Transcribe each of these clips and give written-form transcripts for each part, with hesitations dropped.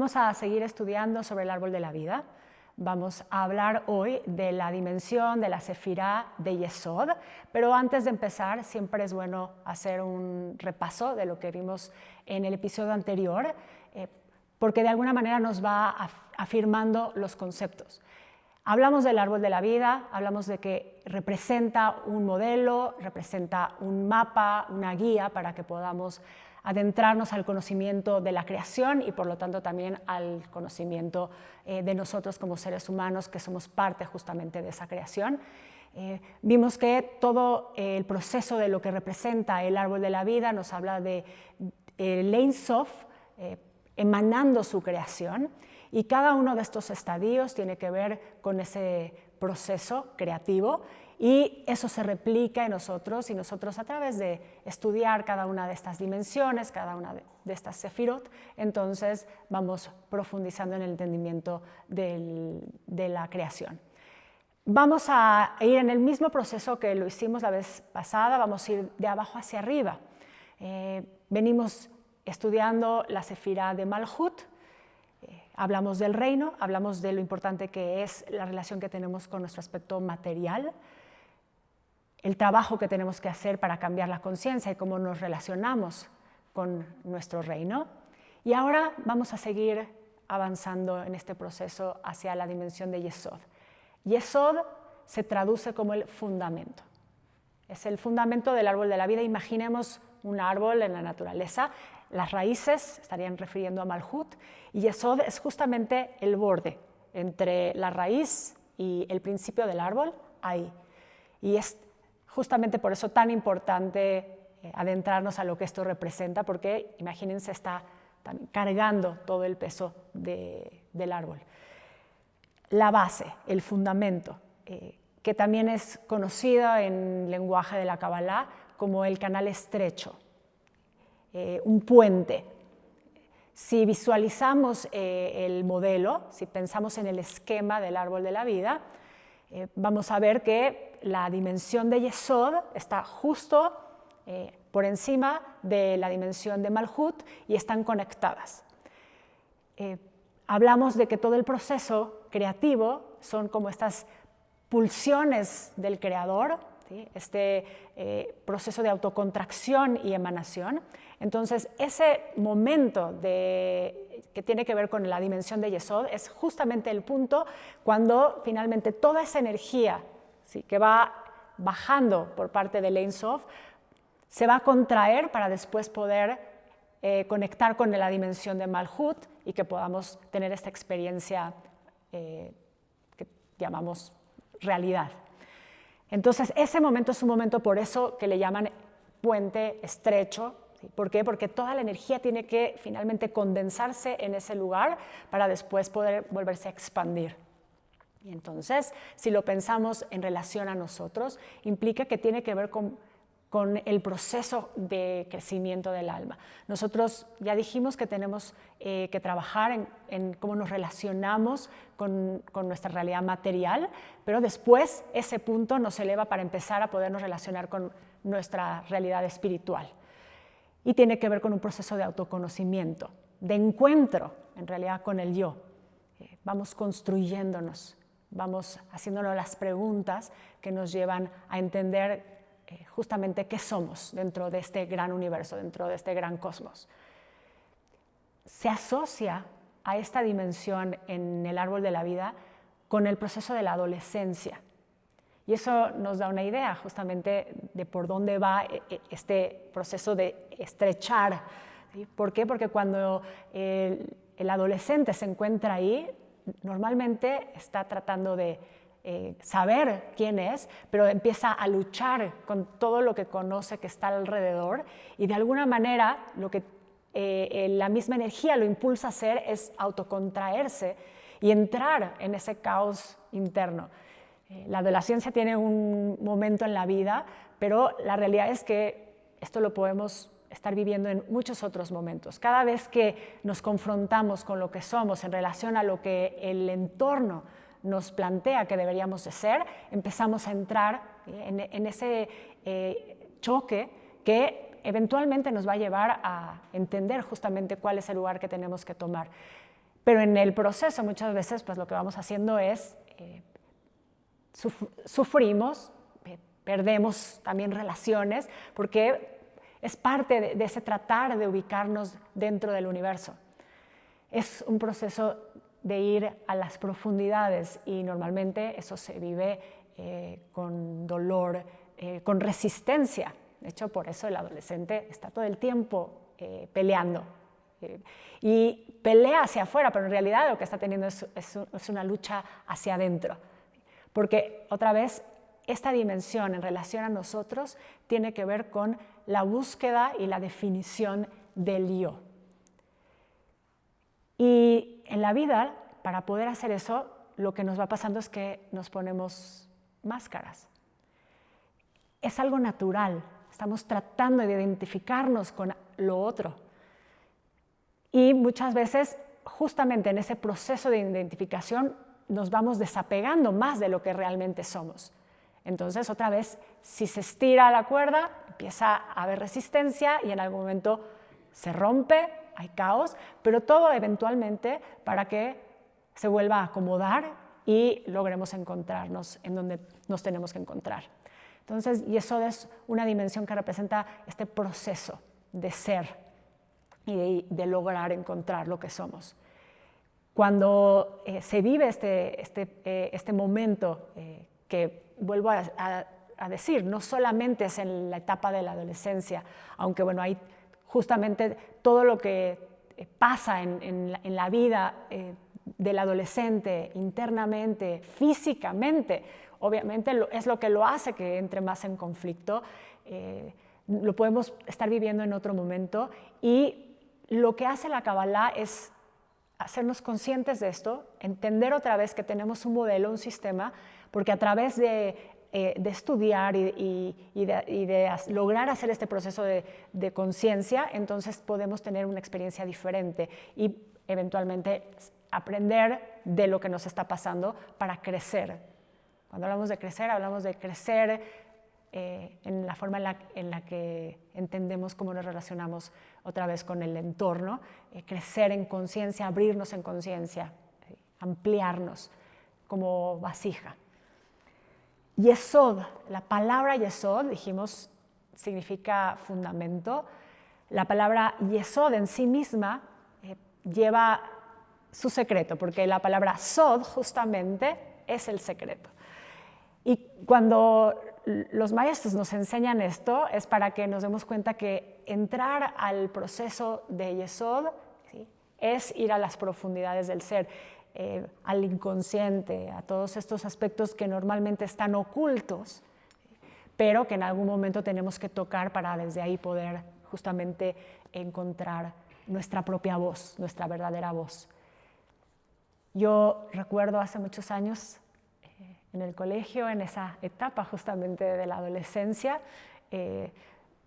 Vamos a seguir estudiando sobre el árbol de la vida. Vamos a hablar hoy de la dimensión de la Sefirá de Yesod, pero antes de empezar siempre es bueno hacer un repaso de lo que vimos en el episodio anterior, porque de alguna manera nos va afirmando los conceptos. Hablamos del árbol de la vida, hablamos de que representa un modelo, representa un mapa, una guía para que podamos adentrarnos al conocimiento de la creación y por lo tanto también al conocimiento de nosotros como seres humanos que somos parte justamente de esa creación. Vimos que todo el proceso de lo que representa el árbol de la vida nos habla de Ein Sof emanando su creación, y cada uno de estos estadios tiene que ver con ese proceso creativo y eso se replica en nosotros y nosotros a través de estudiar cada una de estas dimensiones, cada una de estas sefirot, entonces vamos profundizando en el entendimiento de la creación. Vamos a ir en el mismo proceso que lo hicimos la vez pasada, vamos a ir de abajo hacia arriba. Venimos estudiando la sefirá de Malhut. Hablamos del reino, hablamos de lo importante que es la relación que tenemos con nuestro aspecto material, el trabajo que tenemos que hacer para cambiar la conciencia y cómo nos relacionamos con nuestro reino. Y ahora vamos a seguir avanzando en este proceso hacia la dimensión de Yesod. Yesod se traduce como el fundamento. Es el fundamento del árbol de la vida. Imaginemos un árbol en la naturaleza. Las raíces estarían refiriendo a Malhut y Yesod es justamente el borde entre la raíz y el principio del árbol, ahí. Y es justamente por eso tan importante adentrarnos a lo que esto representa, porque imagínense, está cargando todo el peso del árbol. La base, el fundamento, que también es conocido en lenguaje de la Kabbalah como el canal estrecho. Un puente. Si visualizamos el modelo, si pensamos en el esquema del árbol de la vida, vamos a ver que la dimensión de Yesod está justo por encima de la dimensión de Malhut y están conectadas. Hablamos de que todo el proceso creativo son como estas pulsiones del creador, ¿sí? Este proceso de autocontracción y emanación. Entonces, ese momento que tiene que ver con la dimensión de Yesod es justamente el punto cuando finalmente toda esa energía, ¿sí?, que va bajando por parte del Ein Sof se va a contraer para después poder conectar con la dimensión de Malhut y que podamos tener esta experiencia que llamamos realidad. Entonces, ese momento es un momento por eso que le llaman puente estrecho. ¿Por qué? Porque toda la energía tiene que finalmente condensarse en ese lugar para después poder volverse a expandir. Y entonces, si lo pensamos en relación a nosotros, implica que tiene que ver con el proceso de crecimiento del alma. Nosotros ya dijimos que tenemos que trabajar en cómo nos relacionamos con nuestra realidad material, pero después ese punto nos eleva para empezar a podernos relacionar con nuestra realidad espiritual. Y tiene que ver con un proceso de autoconocimiento, de encuentro en realidad con el yo. Vamos construyéndonos, vamos haciéndonos las preguntas que nos llevan a entender justamente qué somos dentro de este gran universo, dentro de este gran cosmos. Se asocia a esta dimensión en el árbol de la vida con el proceso de la adolescencia. Y eso nos da una idea justamente de por dónde va este proceso de estrechar. ¿Sí? ¿Por qué? Porque cuando el adolescente se encuentra ahí, normalmente está tratando de saber quién es, pero empieza a luchar con todo lo que conoce que está alrededor y de alguna manera lo que la misma energía lo impulsa a hacer es autocontraerse y entrar en ese caos interno. La adolescencia tiene un momento en la vida, pero la realidad es que esto lo podemos estar viviendo en muchos otros momentos. Cada vez que nos confrontamos con lo que somos en relación a lo que el entorno nos plantea que deberíamos de ser, empezamos a entrar en ese choque que eventualmente nos va a llevar a entender justamente cuál es el lugar que tenemos que tomar. Pero en el proceso muchas veces pues lo que vamos haciendo es sufrimos, perdemos también relaciones, porque es parte de ese tratar de ubicarnos dentro del universo. Es un proceso de ir a las profundidades y normalmente eso se vive con dolor, con resistencia. De hecho, por eso el adolescente está todo el tiempo peleando. Y pelea hacia afuera, pero en realidad lo que está teniendo es una lucha hacia adentro. Porque otra vez, esta dimensión en relación a nosotros tiene que ver con la búsqueda y la definición del yo. Y en la vida, para poder hacer eso, lo que nos va pasando es que nos ponemos máscaras. Es algo natural, estamos tratando de identificarnos con lo otro. Y muchas veces, justamente en ese proceso de identificación, nos vamos desapegando más de lo que realmente somos. Entonces, otra vez, si se estira la cuerda, empieza a haber resistencia y en algún momento se rompe, hay caos, pero todo eventualmente para que se vuelva a acomodar y logremos encontrarnos en donde nos tenemos que encontrar. Entonces, y eso es una dimensión que representa este proceso de ser y de lograr encontrar lo que somos. Cuando se vive este momento que vuelvo a decir, no solamente es en la etapa de la adolescencia, aunque bueno, hay justamente todo lo que pasa en la vida del adolescente internamente, físicamente, obviamente es lo que lo hace que entre más en conflicto, lo podemos estar viviendo en otro momento y lo que hace la Kabbalah es hacernos conscientes de esto, entender otra vez que tenemos un modelo, un sistema, porque a través de estudiar y de lograr hacer este proceso de conciencia, entonces podemos tener una experiencia diferente y eventualmente aprender de lo que nos está pasando para crecer. Cuando hablamos de crecer en la forma en la que entendemos cómo nos relacionamos otra vez con el entorno, crecer en conciencia, abrirnos en conciencia, ampliarnos como vasija. Yesod, la palabra Yesod, dijimos, significa fundamento. La palabra Yesod en sí misma lleva su secreto, porque la palabra Sod justamente es el secreto. Y cuando los maestros nos enseñan esto es para que nos demos cuenta que entrar al proceso de Yesod, ¿sí?, es ir a las profundidades del ser, al inconsciente, a todos estos aspectos que normalmente están ocultos, pero que en algún momento tenemos que tocar para desde ahí poder justamente encontrar nuestra propia voz, nuestra verdadera voz. Yo recuerdo hace muchos años en el colegio, en esa etapa justamente de la adolescencia,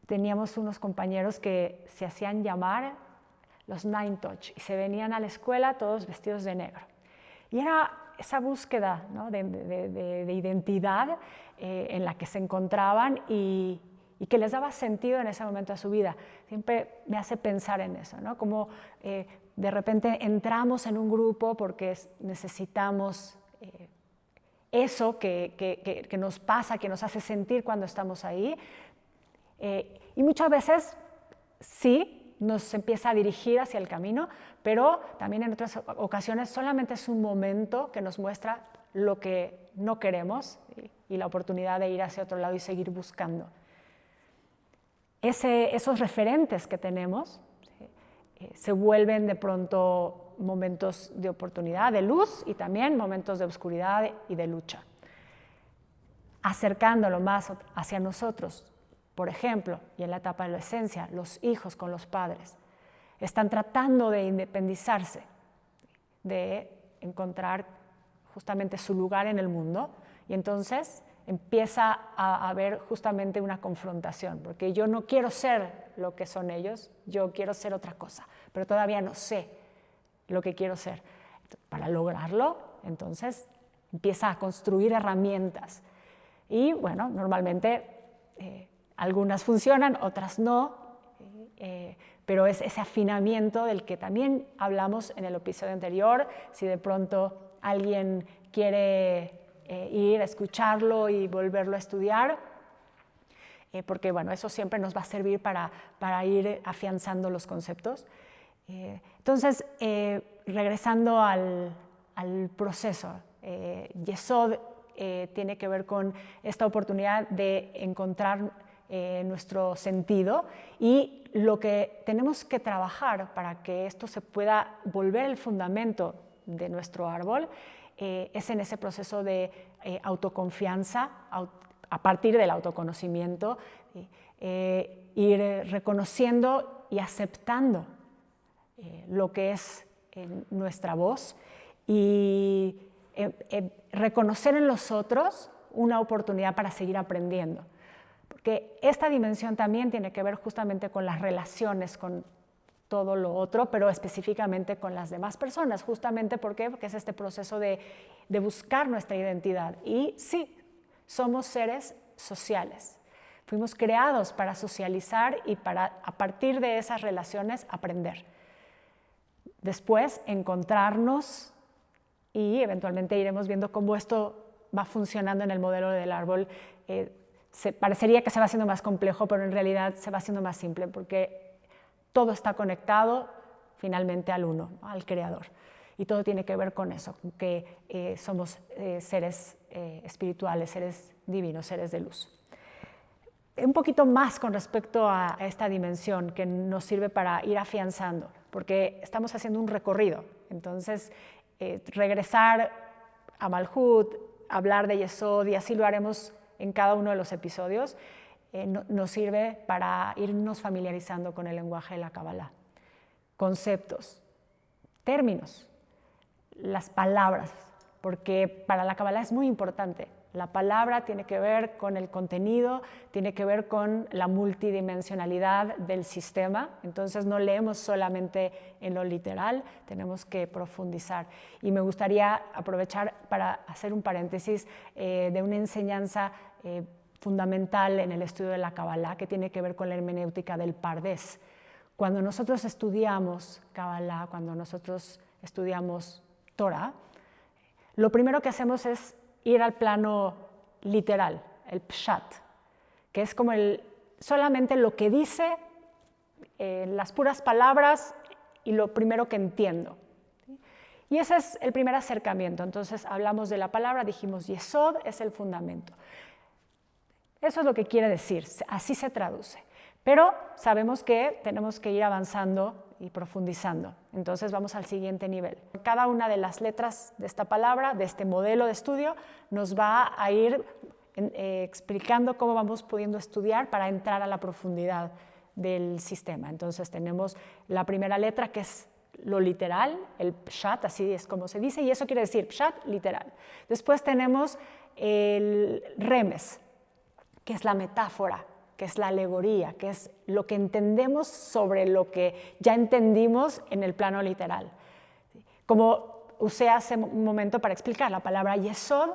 teníamos unos compañeros que se hacían llamar los Nine Touch y se venían a la escuela todos vestidos de negro. Y era esa búsqueda, ¿no?, de identidad en la que se encontraban y que les daba sentido en ese momento de su vida. Siempre me hace pensar en eso, ¿no? Como de repente entramos en un grupo porque necesitamos eso que nos pasa, que nos hace sentir cuando estamos ahí. Y muchas veces sí, nos empieza a dirigir hacia el camino, pero también en otras ocasiones solamente es un momento que nos muestra lo que no queremos y la oportunidad de ir hacia otro lado y seguir buscando. Esos referentes que tenemos se vuelven de pronto momentos de oportunidad, de luz y también momentos de oscuridad y de lucha. Acercándolo más hacia nosotros. Por ejemplo, y en la etapa de la adolescencia, los hijos con los padres están tratando de independizarse, de encontrar justamente su lugar en el mundo, y entonces empieza a haber justamente una confrontación, porque yo no quiero ser lo que son ellos, yo quiero ser otra cosa, pero todavía no sé lo que quiero ser. Para lograrlo, entonces empieza a construir herramientas, y bueno, normalmente algunas funcionan, otras no, pero es ese afinamiento del que también hablamos en el episodio anterior. Si de pronto alguien quiere ir a escucharlo y volverlo a estudiar, porque bueno, eso siempre nos va a servir para ir afianzando los conceptos. Entonces, regresando al proceso, Yesod tiene que ver con esta oportunidad de encontrar nuestro sentido, y lo que tenemos que trabajar para que esto se pueda volver el fundamento de nuestro árbol es en ese proceso de autoconfianza, a partir del autoconocimiento, ir reconociendo y aceptando lo que es nuestra voz y reconocer en los otros una oportunidad para seguir aprendiendo. Porque esta dimensión también tiene que ver justamente con las relaciones con todo lo otro, pero específicamente con las demás personas. Justamente porque es este proceso de buscar nuestra identidad. Y sí, somos seres sociales. Fuimos creados para socializar y para, a partir de esas relaciones, aprender. Después, encontrarnos, y eventualmente iremos viendo cómo esto va funcionando en el modelo del árbol. Parecería que se va haciendo más complejo, pero en realidad se va haciendo más simple, porque todo está conectado finalmente al uno, ¿no? Al creador. Y todo tiene que ver con eso, que somos seres espirituales, seres divinos, seres de luz. Un poquito más con respecto a esta dimensión que nos sirve para ir afianzando, porque estamos haciendo un recorrido. Entonces, regresar a Malhut, hablar de Yesod, y así lo haremos en cada uno de los episodios, nos sirve para irnos familiarizando con el lenguaje de la Kabbalah. Conceptos, términos, las palabras, porque para la Kabbalah es muy importante. La palabra tiene que ver con el contenido, tiene que ver con la multidimensionalidad del sistema. Entonces no leemos solamente en lo literal, tenemos que profundizar. Y me gustaría aprovechar para hacer un paréntesis de una enseñanza fundamental en el estudio de la Kabbalah, que tiene que ver con la hermenéutica del Pardés. Cuando nosotros estudiamos Kabbalah, cuando nosotros estudiamos Torah, lo primero que hacemos es ir al plano literal, el pshat, que es como solamente lo que dice, las puras palabras y lo primero que entiendo. Y ese es el primer acercamiento. Entonces hablamos de la palabra, dijimos Yesod es el fundamento. Eso es lo que quiere decir, así se traduce. Pero sabemos que tenemos que ir avanzando y profundizando. Entonces vamos al siguiente nivel. Cada una de las letras de esta palabra, de este modelo de estudio, nos va a ir explicando cómo vamos pudiendo estudiar para entrar a la profundidad del sistema. Entonces tenemos la primera letra, que es lo literal, el pshat, así es como se dice, y eso quiere decir pshat, literal. Después tenemos el remes, que es la metáfora, que es la alegoría, que es lo que entendemos sobre lo que ya entendimos en el plano literal. Como usé hace un momento para explicar, la palabra Yesod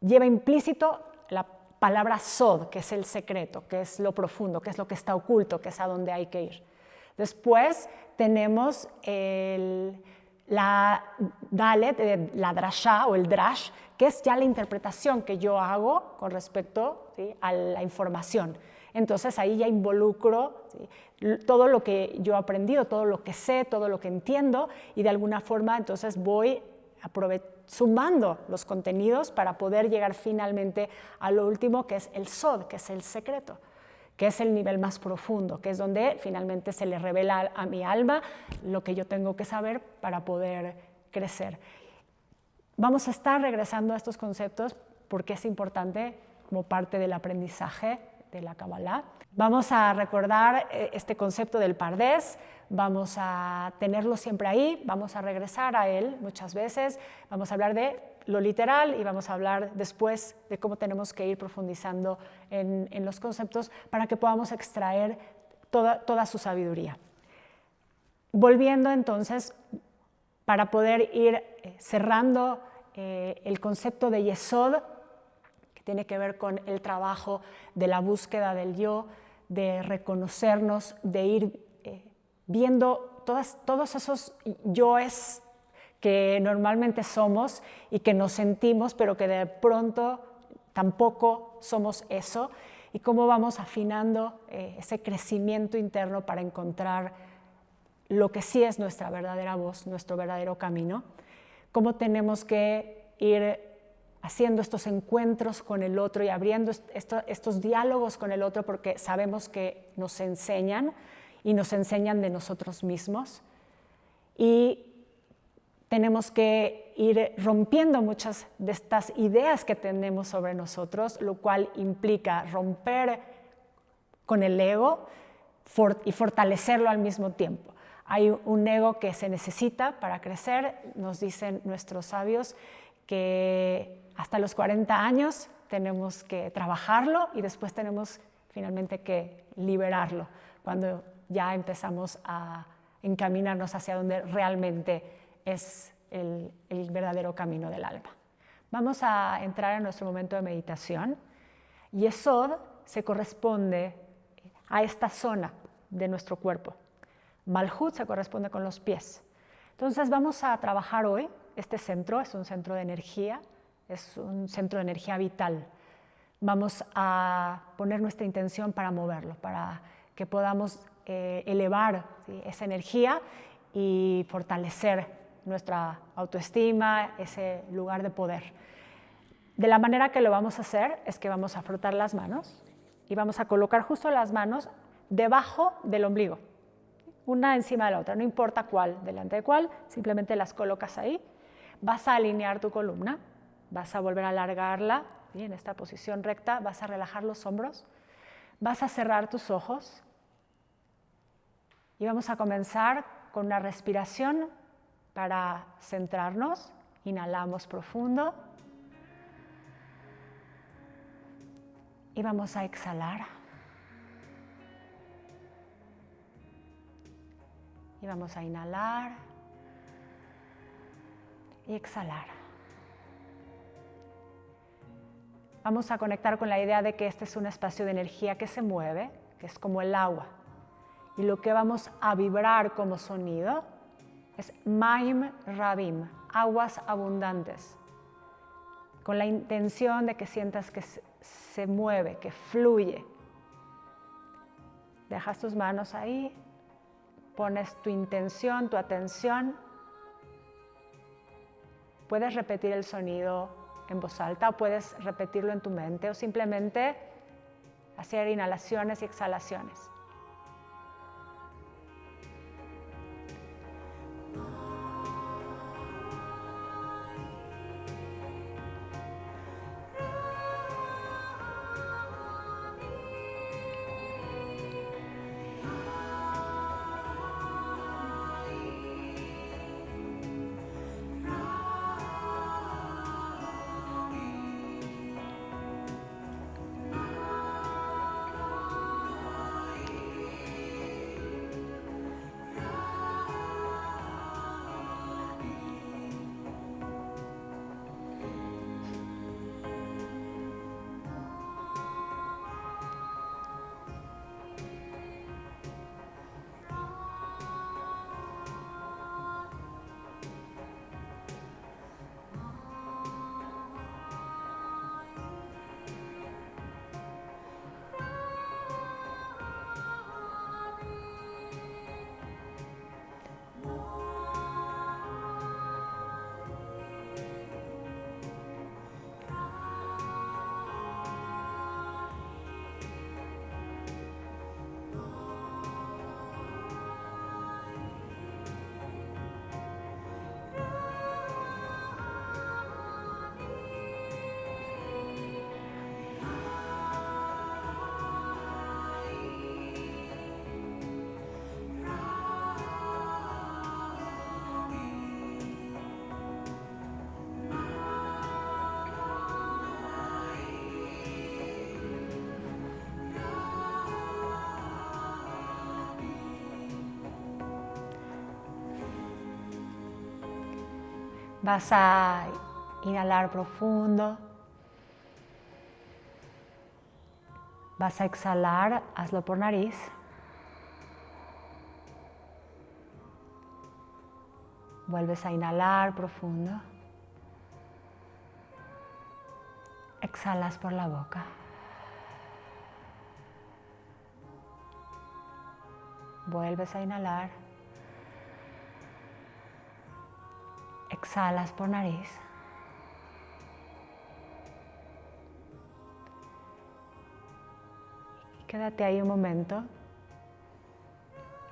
lleva implícito la palabra Sod, que es el secreto, que es lo profundo, que es lo que está oculto, que es a donde hay que ir. Después tenemos la Dalet, la Drashá o el Drash, que es ya la interpretación que yo hago con respecto, ¿sí?, a la información. Entonces ahí ya involucro, ¿sí?, todo lo que yo he aprendido, todo lo que sé, todo lo que entiendo, y de alguna forma entonces voy sumando los contenidos para poder llegar finalmente a lo último, que es el Sod, que es el secreto, que es el nivel más profundo, que es donde finalmente se le revela a mi alma lo que yo tengo que saber para poder crecer. Vamos a estar regresando a estos conceptos porque es importante como parte del aprendizaje de la Kabbalah. Vamos a recordar este concepto del Pardés, vamos a tenerlo siempre ahí, vamos a regresar a él muchas veces, vamos a hablar de lo literal y vamos a hablar después de cómo tenemos que ir profundizando en los conceptos para que podamos extraer toda su sabiduría. Volviendo entonces, para poder ir cerrando el concepto de Yesod, que tiene que ver con el trabajo de la búsqueda del yo, de reconocernos, de ir viendo todos esos yoes que normalmente somos y que nos sentimos, pero que de pronto tampoco somos eso, y cómo vamos afinando ese crecimiento interno para encontrar lo que sí es nuestra verdadera voz, nuestro verdadero camino, cómo tenemos que ir haciendo estos encuentros con el otro y abriendo estos diálogos con el otro, porque sabemos que nos enseñan y nos enseñan de nosotros mismos, y tenemos que ir rompiendo muchas de estas ideas que tenemos sobre nosotros, lo cual implica romper con el ego y fortalecerlo al mismo tiempo. Hay un ego que se necesita para crecer. Nos dicen nuestros sabios que hasta los 40 años tenemos que trabajarlo y después tenemos finalmente que liberarlo, cuando ya empezamos a encaminarnos hacia donde realmente es el verdadero camino del alma. Vamos a entrar en nuestro momento de meditación. Yesod se corresponde a esta zona de nuestro cuerpo. Malhut se corresponde con los pies. Entonces vamos a trabajar hoy. Este centro es un centro de energía, es un centro de energía vital. Vamos a poner nuestra intención para moverlo, para que podamos elevar, ¿sí?, esa energía y fortalecer nuestra autoestima, ese lugar de poder. De la manera que lo vamos a hacer es que vamos a frotar las manos y vamos a colocar justo las manos debajo del ombligo, una encima de la otra, no importa cuál, delante de cuál, simplemente las colocas ahí. Vas a alinear tu columna, vas a volver a alargarla, ¿sí?, en esta posición recta, vas a relajar los hombros, vas a cerrar tus ojos y vamos a comenzar con una respiración para centrarnos. Inhalamos profundo y vamos a exhalar. Y vamos a inhalar y exhalar. Vamos a conectar con la idea de que este es un espacio de energía que se mueve, que es como el agua. Y lo que vamos a vibrar como sonido es Maim Rabim, aguas abundantes, con la intención de que sientas que se mueve, que fluye. Dejas tus manos ahí, pones tu intención, tu atención. Puedes repetir el sonido en voz alta o puedes repetirlo en tu mente o simplemente hacer inhalaciones y exhalaciones. Vas a inhalar profundo. Vas a exhalar, hazlo por nariz. Vuelves a inhalar profundo. Exhalas por la boca. Vuelves a inhalar. Exhalas por nariz. Y quédate ahí un momento,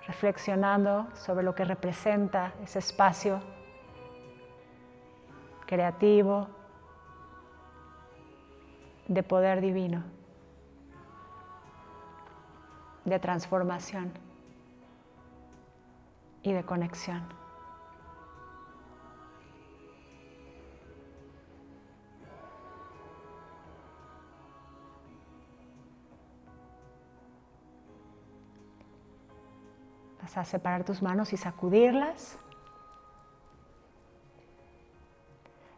reflexionando sobre lo que representa ese espacio creativo de poder divino, de transformación y de conexión. Vas a separar tus manos y sacudirlas,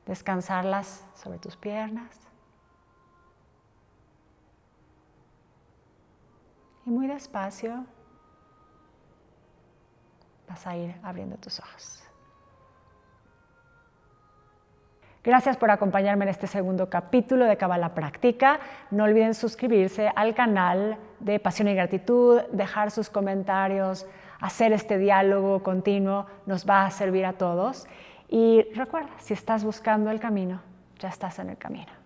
descansarlas sobre tus piernas y muy despacio vas a ir abriendo tus ojos. Gracias por acompañarme en este segundo capítulo de Cábala Práctica. No olviden suscribirse al canal de Pasión y Gratitud, dejar sus comentarios, hacer este diálogo continuo, nos va a servir a todos. Y recuerda, si estás buscando el camino, ya estás en el camino.